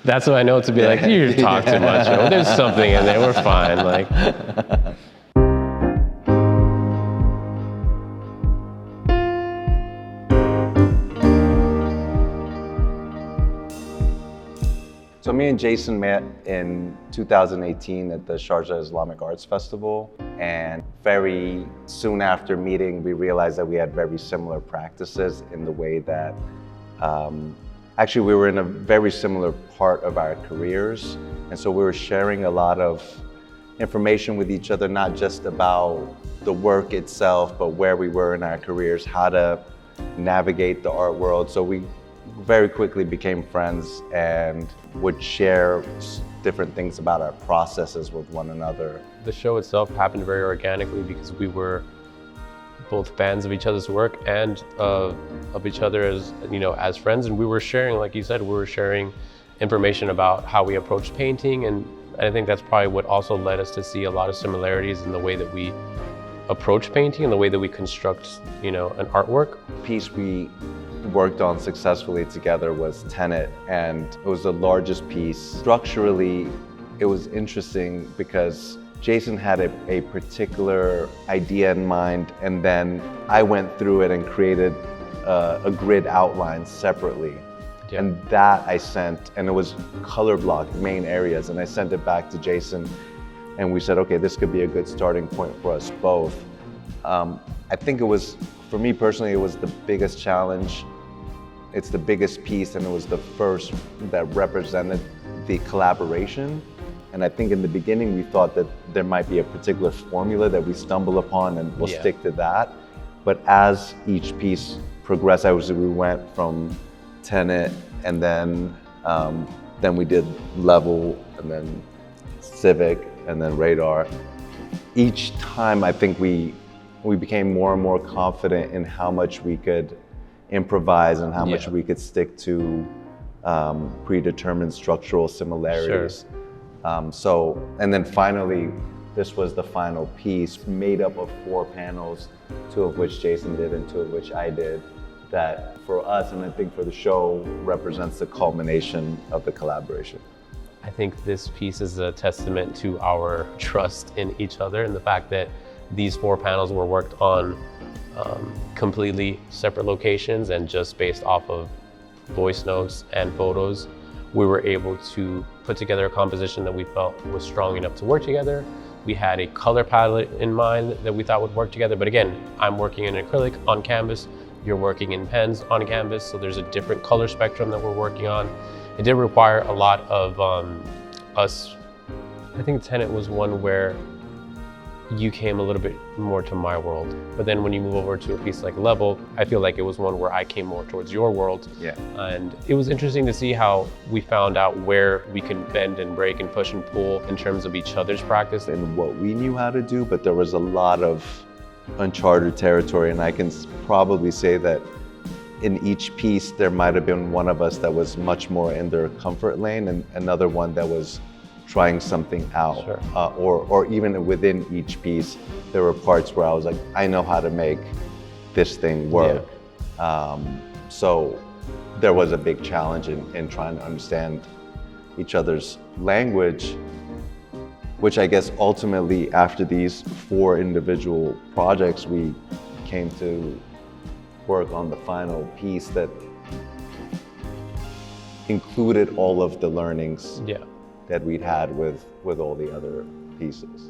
That's what I know to be like, you talk too much. Yo. There's something in there. We're fine. Like. So me and Jason met in 2018 at the Sharjah Islamic Arts Festival, and very soon after meeting, we realized that we had very similar practices in the way that actually we were in a very similar part of our careers, and so we were sharing a lot of information with each other, not just about the work itself, but where we were in our careers, how to navigate the art world. So we very quickly became friends and would share different things about our processes with one another. The show itself happened very organically because we were both fans of each other's work and of each other as, as friends. And we were sharing, like you said, we were sharing information about how we approached painting. And I think that's probably what also led us to see a lot of similarities in the way that we approach painting and the way that we construct, an artwork. The piece we worked on successfully together was Tenet, and it was the largest piece. Structurally, it was interesting because Jason had a particular idea in mind, and then I went through it and created a grid outline separately. Yeah. And that I sent, and it was color block, main areas, and I sent it back to Jason, and we said, okay, this could be a good starting point for us both. I think it was, for me personally, it was the biggest challenge. It's the biggest piece, and it was the first that represented the collaboration. And I think in the beginning we thought that there might be a particular formula that we stumble upon and we'll stick to that. But as each piece progressed, we went from Tenet, and then we did Level, and then Civic, and then Radar. Each time I think we became more and more confident in how much we could improvise and how much we could stick to predetermined structural similarities. Sure. And then finally, this was the final piece made up of 4 panels, 2 of which Jason did and 2 of which I did, that for us, and I think for the show, represents the culmination of the collaboration. I think this piece is a testament to our trust in each other, and the fact that these 4 panels were worked on completely separate locations, and just based off of voice notes and photos, we were able to put together a composition that we felt was strong enough to work together. We had a color palette in mind that we thought would work together, but again, I'm working in acrylic on canvas, you're working in pens on canvas, so there's a different color spectrum that we're working on. It did require a lot of us. I think Tenet was one where you came a little bit more to my world. But then when you move over to a piece like Level, I feel like it was one where I came more towards your world. Yeah. And it was interesting to see how we found out where we can bend and break and push and pull in terms of each other's practice. And what we knew how to do, but there was a lot of uncharted territory. And I can probably say that in each piece, there might have been one of us that was much more in their comfort lane, and another one that was trying something out. Sure. Or even within each piece, there were parts where I was like, I know how to make this thing work. Yeah. So there was a big challenge in trying to understand each other's language, which I guess ultimately after these 4 individual projects, we came to work on the final piece that included all of the learnings that we'd had with all the other pieces.